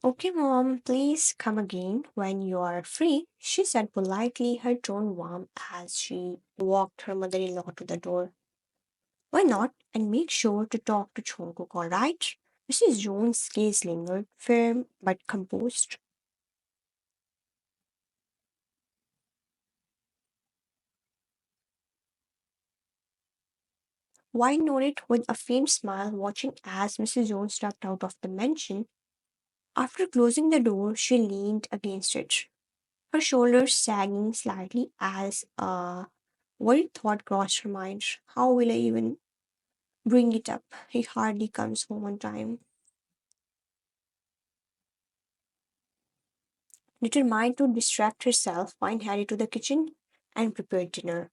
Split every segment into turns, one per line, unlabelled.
Okay, mom, please come again when you are free, she said politely, her tone warm as she walked her mother in law to the door. Why not? And make sure to talk to Jungkook, all right? Mrs. Jones' gaze lingered, firm but composed. Wine nodded with a faint smile, watching as Mrs. Jones stepped out of the mansion. After closing the door, she leaned against it, her shoulders sagging slightly as a worried thought crossed her mind. How will I even bring it up? He hardly comes home on time. Determined to distract herself, Wine headed to the kitchen and prepared dinner.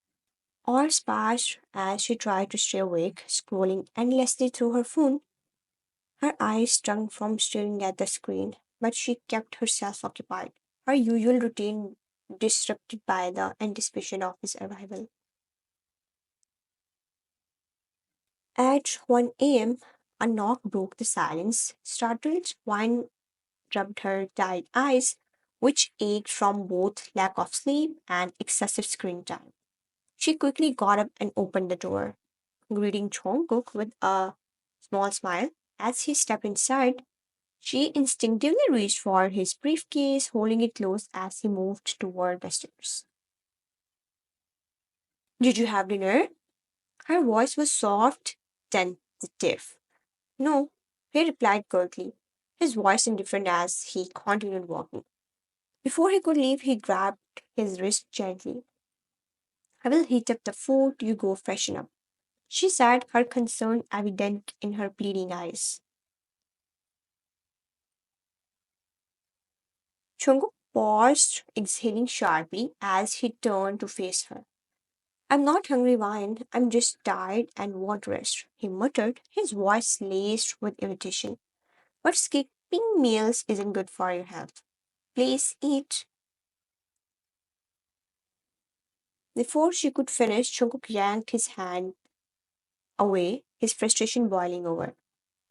Hours passed as she tried to stay awake, scrolling endlessly through her phone. Her eyes stung from staring at the screen, but she kept herself occupied, her usual routine disrupted by the anticipation of his arrival. At 1 a.m., a knock broke the silence. Startled, Wine rubbed her tired eyes, which ached from both lack of sleep and excessive screen time. She quickly got up and opened the door, greeting Jungkook with a small smile. As he stepped inside, she instinctively reached for his briefcase, holding it close as he moved toward the stairs. Did you have dinner? Her voice was soft, tentative. No, he replied curtly, his voice indifferent as he continued walking. Before he could leave, he grabbed his wrist gently. I will heat up the food, you go freshen up, she said, her concern evident in her pleading eyes. Chungu paused, exhaling sharply as he turned to face her. I'm not hungry, Wine. I'm just tired and want rest, he muttered, his voice laced with irritation. But skipping meals isn't good for your health. Please eat. Before she could finish, Jungkook yanked his hand away, his frustration boiling over.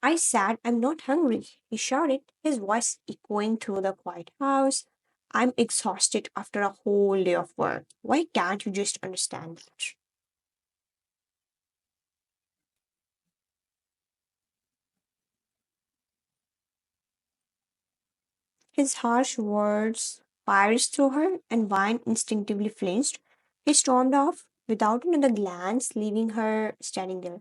I said I'm not hungry, he shouted, his voice echoing through the quiet house. I'm exhausted after a whole day of work. Why can't you just understand that? His harsh words pierced through her, and Vine instinctively flinched. He stormed off without another glance, leaving her standing there.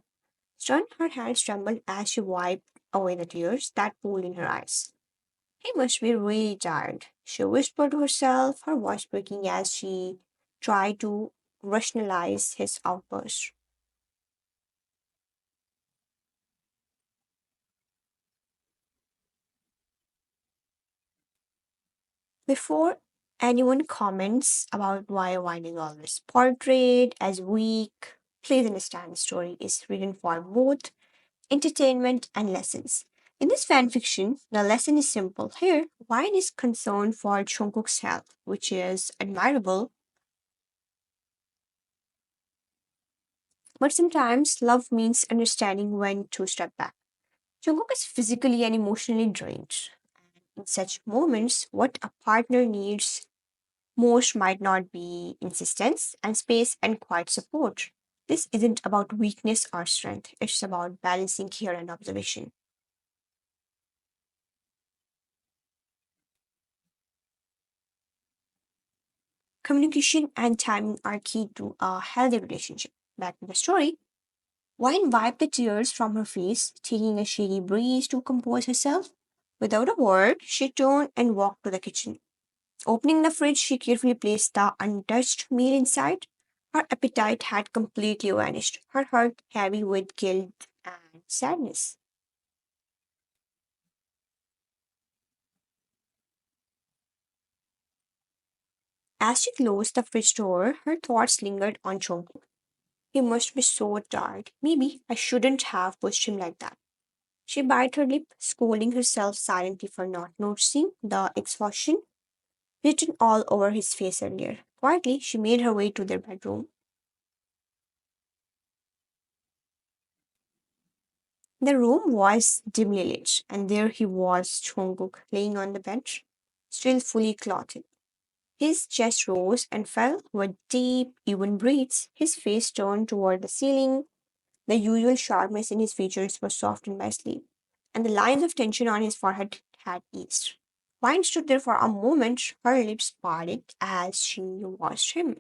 Stunned, her hands trembled as she wiped away the tears that pooled in her eyes. He must be really tired, she whispered to herself, her voice breaking as she tried to rationalize his outburst. Before anyone comments about why wine is always portrayed as weak, please understand the story is written for both entertainment and lessons. In this fanfiction, the lesson is simple. Here, wine is concerned for Jungkook's health, which is admirable, but sometimes love means understanding when to step back. Jungkook is physically and emotionally drained. In such moments, what a partner needs most might not be insistence and space and quiet support. This isn't about weakness or strength, it's about balancing care and observation. Communication and timing are key to a healthy relationship. Back to the story. Wine wiped the tears from her face, taking a shady breeze to compose herself. Without a word, she turned and walked to the kitchen. Opening the fridge, she carefully placed the untouched meal inside. Her appetite had completely vanished, her heart heavy with guilt and sadness. As she closed the fridge door, her thoughts lingered on Jungkook. He must be so tired. Maybe I shouldn't have pushed him like that. She bit her lip, scolding herself silently for not noticing the exhaustion written all over his face earlier. Quietly, she made her way to their bedroom. The room was dimly lit, and there he was, Jungkook, laying on the bench, still fully clothed. His chest rose and fell with deep, even breaths, his face turned toward the ceiling. The usual sharpness in his features was softened by sleep, and the lines of tension on his forehead had eased. Vine stood there for a moment, her lips parted as she watched him.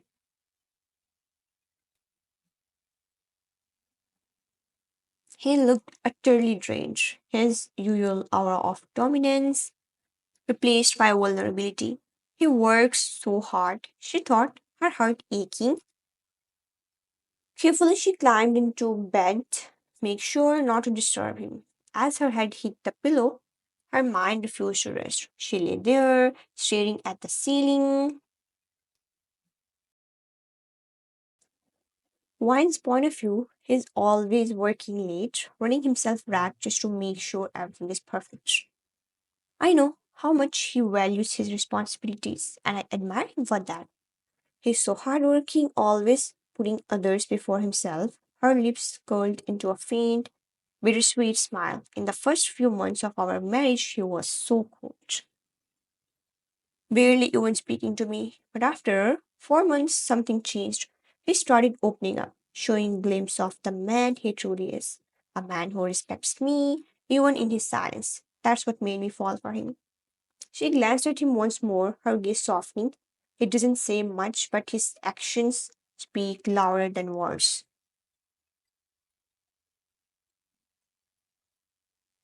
He looked utterly drained, his usual aura of dominance replaced by vulnerability. He works so hard, she thought, her heart aching. Carefully, she climbed into bed, make sure not to disturb him. As her head hit the pillow, her mind refused to rest. She lay there, staring at the ceiling. Wine's point of view, he's always working late, running himself ragged just to make sure everything is perfect. I know how much he values his responsibilities, and I admire him for that. He's so hardworking, always putting others before himself. Her lips curled into a faint, bittersweet smile. In the first few months of our marriage, he was so cold, barely even speaking to me. But after 4 months, something changed. He started opening up, showing glimpses of the man he truly is. A man who respects me, even in his silence. That's what made me fall for him. She glanced at him once more, her gaze softening. He doesn't say much, but his actions speak louder than words.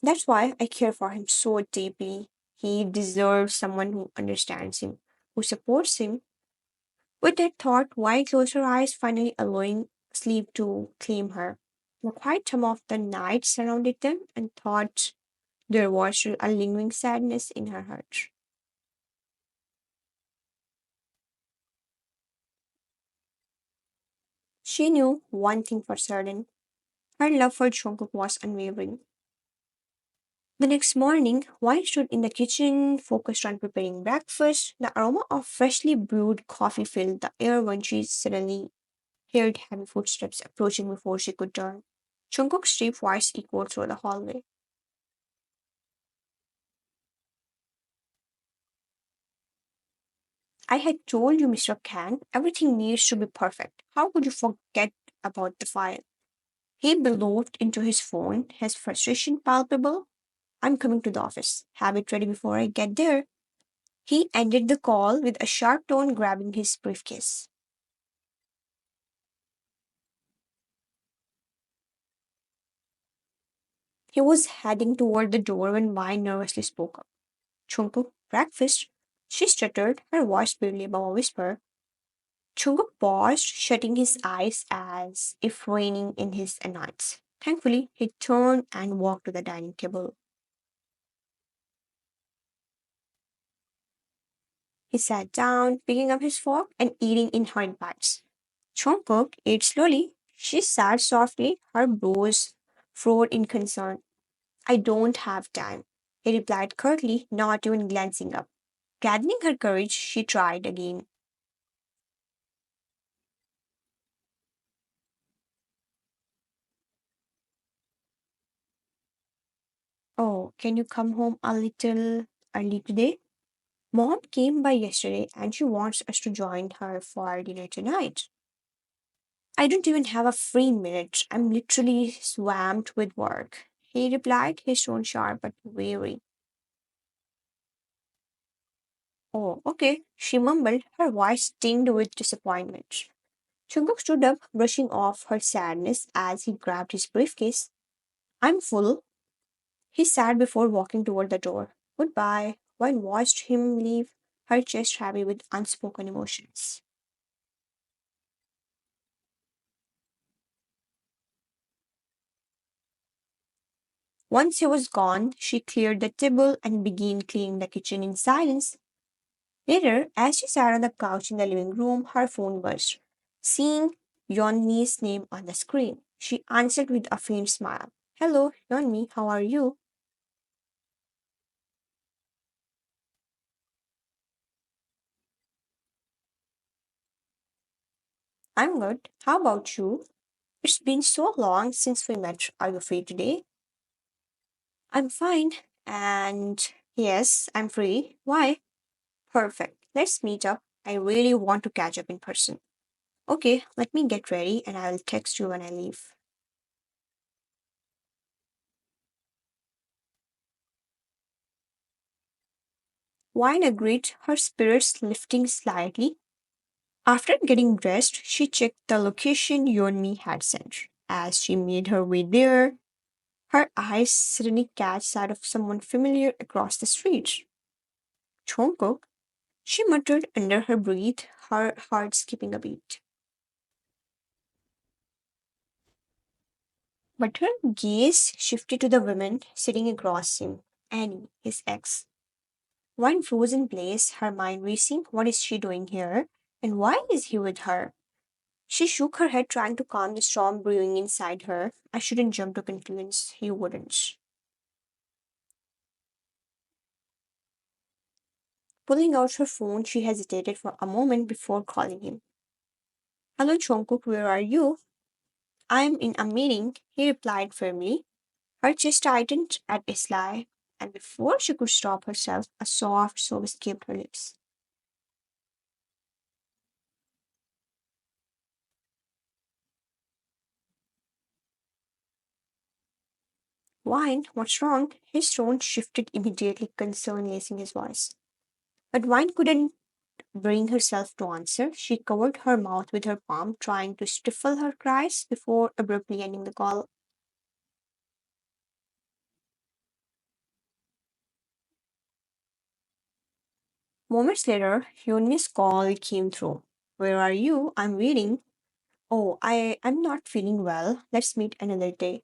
That's why I care for him so deeply. He deserves someone who understands him, who supports him. With that thought, why closed her eyes, finally allowing sleep to claim her. The quiet hum of the night surrounded them and thought there was still a lingering sadness in her heart. She knew one thing for certain. Her love for Jungkook was unwavering. The next morning, Wine stood in the kitchen, focused on preparing breakfast. The aroma of freshly brewed coffee filled the air when she suddenly heard heavy footsteps approaching before she could turn. Jungkook's deep voice echoed through the hallway. I had told you, Mr. Kang, everything needs to be perfect. How could you forget about the file? He bellowed into his phone, his frustration palpable. I'm coming to the office. Have it ready before I get there. He ended the call with a sharp tone, grabbing his briefcase. He was heading toward the door when Mai nervously spoke up. Jungkook, breakfast? She stuttered, her voice barely above a whisper. Jungkook paused, shutting his eyes as if reining in his annoyance. Thankfully, he turned and walked to the dining table. He sat down, picking up his fork and eating in hurried bites. Jungkook ate slowly. She sat softly, her brows furrowed in concern. I don't have time, he replied curtly, not even glancing up. Gathering her courage, she tried again. Oh, can you come home a little early today? Mom came by yesterday and she wants us to join her for dinner tonight. I don't even have a free minute. I'm literally swamped with work. He replied, his tone sharp but wary. Oh, okay, she mumbled, her voice tinged with disappointment. Jungkook stood up, brushing off her sadness as he grabbed his briefcase. I'm full, he said before walking toward the door. Goodbye. While watched him leave, her chest heavy with unspoken emotions. Once he was gone, she cleared the table and began cleaning the kitchen in silence. Later, as she sat on the couch in the living room, her phone buzzed. Seeing Yeonmi's name on the screen, she answered with a faint smile. Hello, Yeonmi, how are you? I'm good. How about you? It's been so long since we met. Are you free today? I'm fine. And yes, I'm free. Why? Perfect. Let's meet up. I really want to catch up in person. Okay, let me get ready and I will text you when I leave. Wine agreed, her spirits lifting slightly. After getting dressed, she checked the location Yeonmi had sent. As she made her way there, her eyes suddenly catch sight of someone familiar across the street. Jungkook, she muttered under her breath, her heart skipping a beat. But her gaze shifted to the woman sitting across him, Annie, his ex. One froze in place, her mind racing. What is she doing here? And why is he with her? She shook her head, trying to calm the storm brewing inside her. I shouldn't jump to conclusions. You wouldn't. Pulling out her phone, she hesitated for a moment before calling him. Hello, Jungkook, where are you? I'm in a meeting, he replied firmly. Her chest tightened at his lie, and before she could stop herself, a soft sob escaped her lips. Wine, what's wrong? His tone shifted immediately, concern lacing his voice. But Wine couldn't bring herself to answer. She covered her mouth with her palm, trying to stifle her cries before abruptly ending the call. Moments later, Hyunmi's call came through. Where are you? I'm waiting. Oh, I'm not feeling well. Let's meet another day.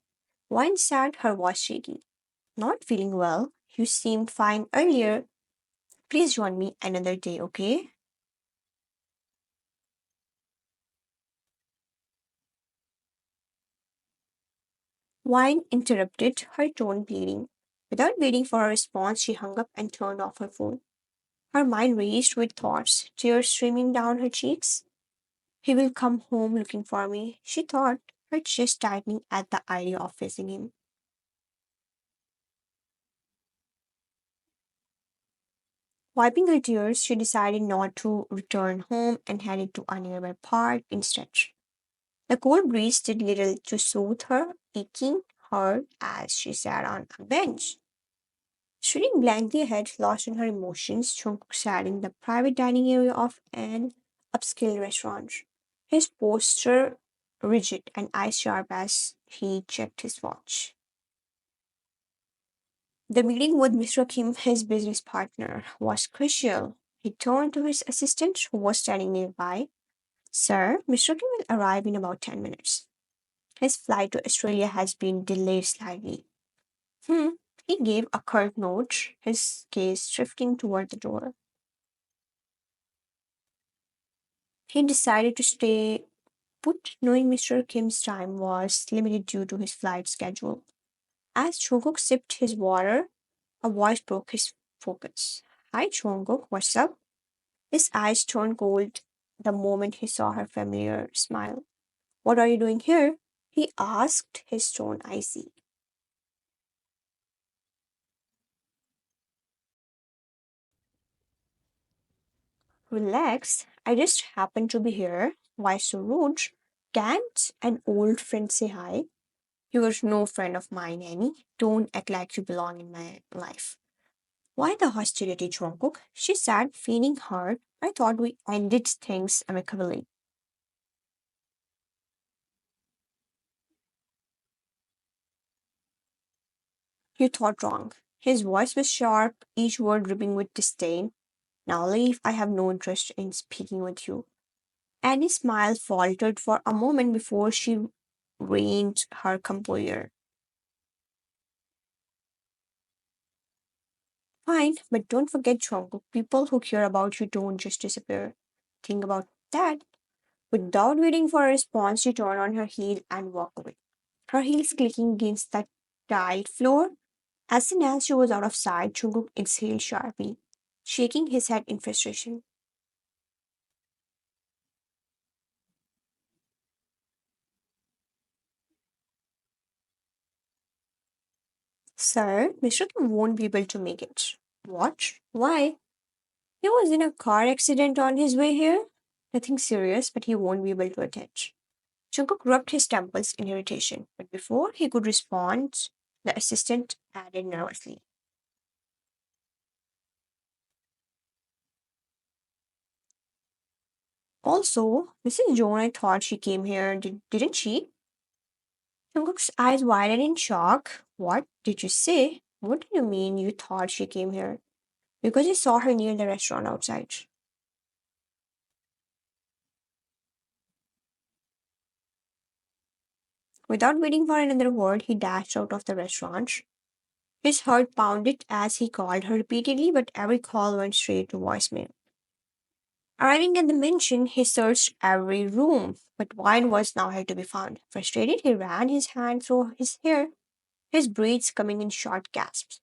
Wine said, her voice shaky. Not feeling well? You seemed fine earlier. Please join me another day, okay? Wine interrupted, her tone pleading. Without waiting for a response, she hung up and turned off her phone. Her mind raced with thoughts, tears streaming down her cheeks. He will come home looking for me, she thought, her chest tightening at the idea of facing him. Wiping her tears, she decided not to return home and headed to a nearby park instead. The cold breeze did little to soothe her aching heart as she sat on a bench. Staring blankly ahead, lost in her emotions, Jungkook sat in the private dining area of an upscale restaurant. His posture rigid and eyes sharp as he checked his watch. The meeting with Mr. Kim, his business partner, was crucial. He turned to his assistant, who was standing nearby. Sir, Mr. Kim will arrive in about 10 minutes. His flight to Australia has been delayed slightly. Hmm. He gave a curt note, his gaze drifting toward the door. He decided to stay put, knowing Mr. Kim's time was limited due to his flight schedule. As Jungkook sipped his water, a voice broke his focus. Hi, Jungkook, what's up? His eyes turned cold the moment he saw her familiar smile. What are you doing here? He asked, his tone icy. Relax, I just happened to be here. Why so rude? Can't an old friend say hi? You're no friend of mine, Annie. Don't act like you belong in my life. Why the hostility, Jungkook? She said, feeling hurt. I thought we ended things amicably. You thought wrong. His voice was sharp, each word dripping with disdain. Now leave, I have no interest in speaking with you. Annie's smile faltered for a moment before she reined her composure. Fine, but don't forget, Jungkook, people who care about you don't just disappear. Think about that. Without waiting for a response, she turned on her heel and walked away, her heels clicking against the tiled floor. As soon as she was out of sight, Jungkook exhaled sharply, shaking his head in frustration. Sir, Mr. Kim won't be able to make it. What? Why? He was in a car accident on his way here. Nothing serious, but he won't be able to attend. Jungkook rubbed his temples in irritation, but before he could respond, the assistant added nervously. Also, Mrs. Jonah thought she came here, didn't she? Jungkook's eyes widened in shock. What did you say? What do you mean you thought she came here? Because he saw her near the restaurant outside. Without waiting for another word, he dashed out of the restaurant. His heart pounded as he called her repeatedly, but every call went straight to voicemail. Arriving at the mansion, he searched every room, but wine was nowhere to be found. Frustrated, he ran his hand through his hair, his breaths coming in short gasps.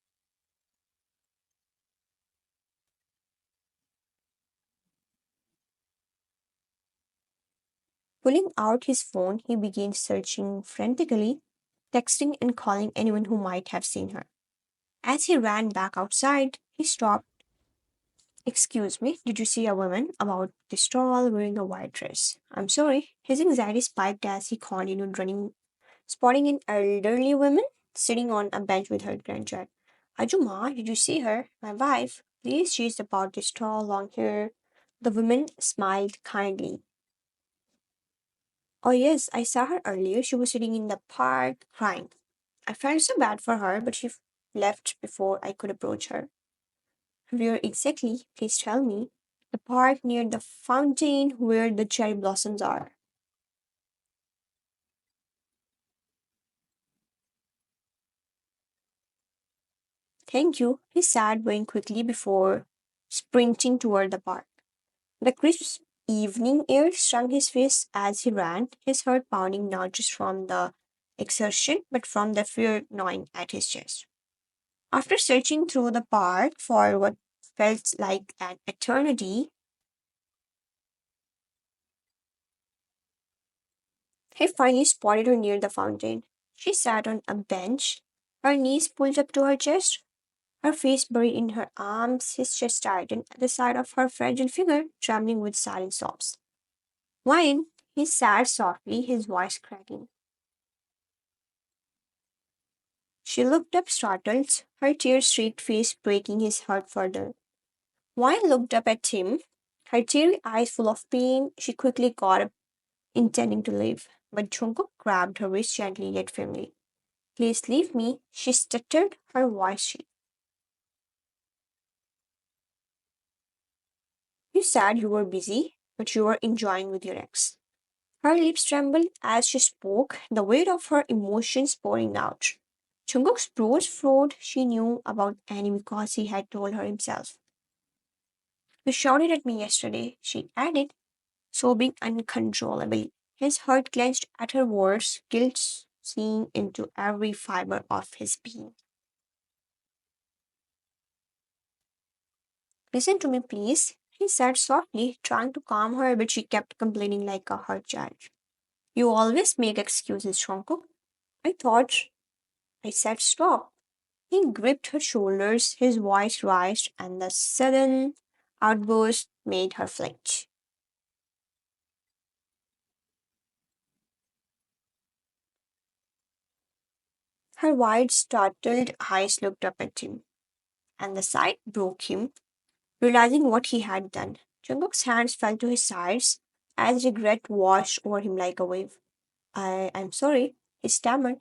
Pulling out his phone, he began searching frantically, texting and calling anyone who might have seen her. As he ran back outside, he stopped. Excuse me, did you see a woman about this tall wearing a white dress? I'm sorry. His anxiety spiked as he continued running, spotting an elderly woman sitting on a bench with her grandchild. Ajuma, did you see her? My wife. Please, she's about this tall, long hair. The woman smiled kindly. Oh, yes, I saw her earlier. She was sitting in the park crying. I felt so bad for her, but left before I could approach her. Where exactly? Please tell me. The park near the fountain where the cherry blossoms are. Thank you, he said very quickly before sprinting toward the park. The crisp evening air stung his face as he ran, his heart pounding not just from the exertion but from the fear gnawing at his chest. After searching through the park for what felt like an eternity, he finally spotted her near the fountain. She sat on a bench, her knees pulled up to her chest, her face buried in her arms, his chest tightened at the sight of her fragile figure, trembling with silent sobs. Wine, he said softly, his voice cracking. She looked up startled, her tear-streaked face breaking his heart further. Wine looked up at him, her teary eyes full of pain. She quickly got up, intending to leave, but Jungkook grabbed her wrist gently yet firmly. Please leave me, she stuttered, her voice shaking. You said you were busy, but you were enjoying with your ex. Her lips trembled as she spoke, the weight of her emotions pouring out. Jungkook's brows furrowed. She knew about Annie because he had told her himself. You shouted at me yesterday, she added, sobbing uncontrollably. His heart clenched at her words, guilt seeing into every fiber of his being. Listen to me, please, he said softly, trying to calm her, but she kept complaining like a hurt child. You always make excuses, Jungkook. I thought I said stop. He gripped her shoulders, his voice raised, and the sudden outburst made her flinch. Her wide, startled eyes looked up at him, and the sight broke him, realizing what he had done. Jungkook's hands fell to his sides as regret washed over him like a wave. I'm sorry, he stammered,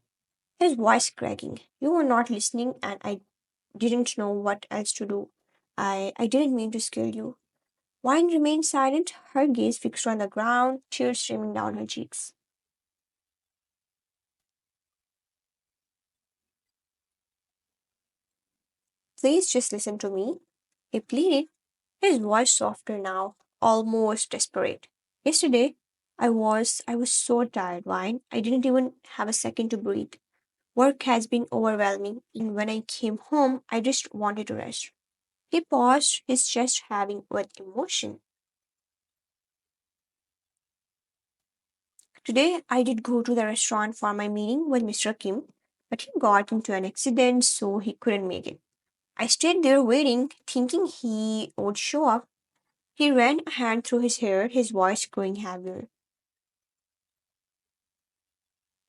his voice cracking. You were not listening, and I didn't know what else to do. I didn't mean to scare you. Wine remained silent, her gaze fixed on the ground, tears streaming down her cheeks. Please just listen to me, he pleaded, his voice softer now, almost desperate. Yesterday, I was so tired, Wine. I didn't even have a second to breathe. Work has been overwhelming, and when I came home, I just wanted to rest. He paused, his chest heaving with emotion. Today, I did go to the restaurant for my meeting with Mr. Kim. but he got into an accident, so he couldn't make it. I stayed there waiting, thinking he would show up. He ran a hand through his hair, his voice growing heavier.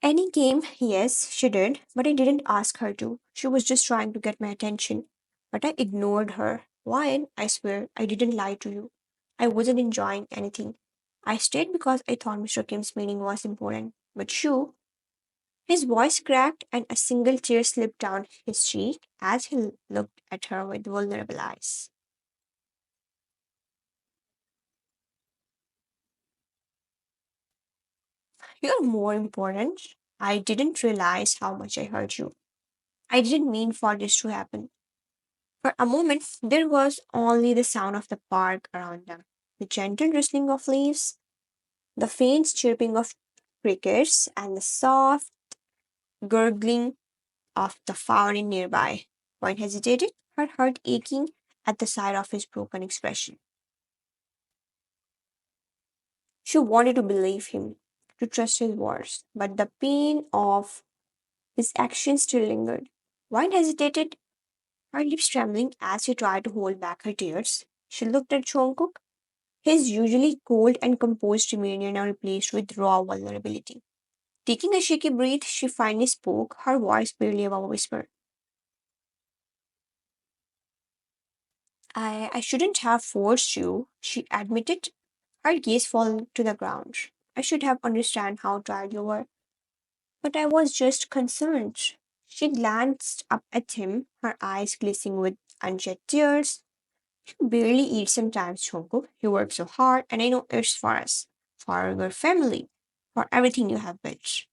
Annie came, yes, she did, but I didn't ask her to. She was just trying to get my attention. But I ignored her. Why? I swear, I didn't lie to you. I wasn't enjoying anything. I stayed because I thought Mr. Kim's meeting was important. But Shu, his voice cracked and a single tear slipped down his cheek as he looked at her with vulnerable eyes. You're more important. I didn't realize how much I hurt you. I didn't mean for this to happen. For a moment, there was only the sound of the park around them, the gentle rustling of leaves, the faint chirping of crickets, and the soft gurgling of the fountain nearby. Wine hesitated, her heart aching at the sight of his broken expression. She wanted to believe him, to trust his words, but the pain of his actions still lingered. Wine hesitated, her lips trembling as she tried to hold back her tears. She looked at Jungkook. His usually cold and composed demeanor now replaced with raw vulnerability. Taking a shaky breath, she finally spoke, her voice barely above a whisper. I shouldn't have forced you, she admitted, her gaze falling to the ground. I should have understood how tired you were. But I was just concerned. She glanced up at him, her eyes glistening with unshed tears. You barely eat sometimes, Jungkook. You work so hard, and I know it's for us, for your family, for everything you have built.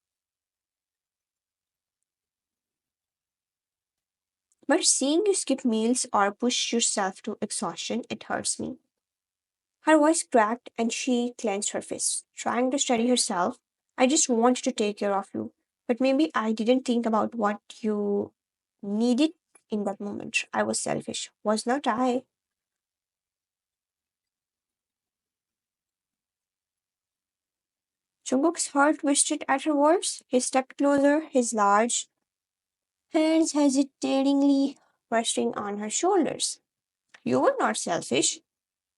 But seeing you skip meals or push yourself to exhaustion, it hurts me. Her voice cracked and she clenched her fists, trying to steady herself. I just wanted to take care of you. But maybe I didn't think about what you needed in that moment. I was selfish. Was not I? Jungkook's heart twisted at her words. He stepped closer, his large hands hesitatingly resting on her shoulders. You were not selfish,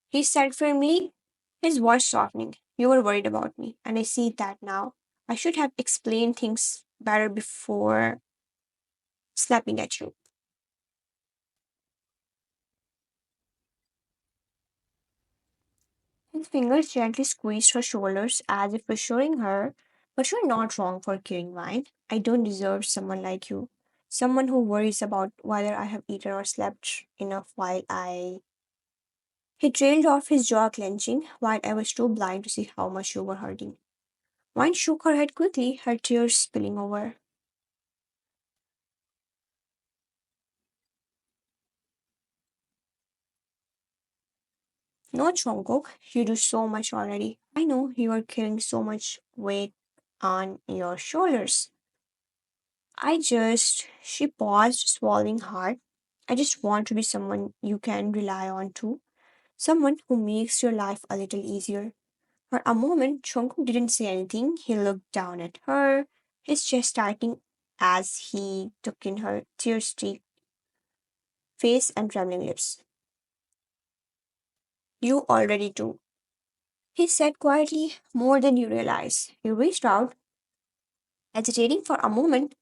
he said firmly, his voice softening. You were worried about me, and I see that now. I should have explained things better before snapping at you. His fingers gently squeezed her shoulders as if assuring her, but you're not wrong for caring, mine. I don't deserve someone like you. Someone who worries about whether I have eaten or slept enough while I. He trailed off, his jaw clenching, while I was too blind to see how much you were hurting. Wine shook her head quickly, her tears spilling over. No, Jungkook, you do so much already. I know you are carrying so much weight on your shoulders. She paused, swallowing hard. I just want to be someone you can rely on too. Someone who makes your life a little easier. For a moment, Jungkook didn't say anything. He looked down at her, his chest tightening as he took in her tear-streaked face and trembling lips. You already do. He said quietly, more than you realize. He reached out, hesitating for a moment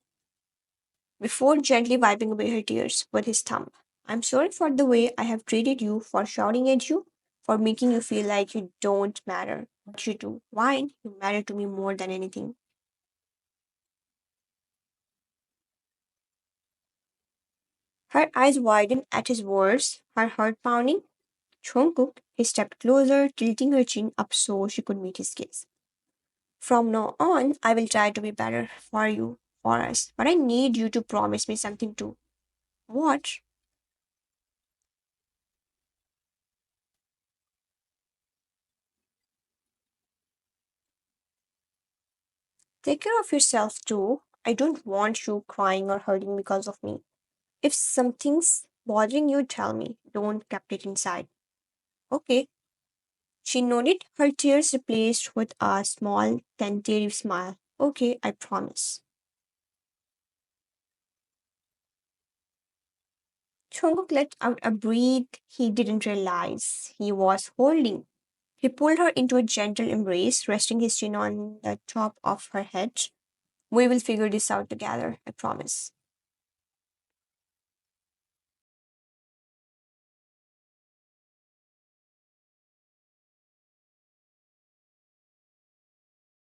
before gently wiping away her tears with his thumb. I'm sorry for the way I have treated you, for shouting at you, for making you feel like you don't matter. But you do. Why? You matter to me more than anything. Her eyes widened at his words, her heart pounding. Jungkook, he stepped closer, tilting her chin up so she could meet his gaze. From now on, I will try to be better for you, for us. But I need you to promise me something too. What? Take care of yourself too. I don't want you crying or hurting because of me. If something's bothering you, tell me. Don't keep it inside. Okay. She nodded, her tears replaced with a small, tentative smile. Okay, I promise. Jungkook let out a breath he didn't realize he was holding. He pulled her into a gentle embrace, resting his chin on the top of her head. We will figure this out together, I promise.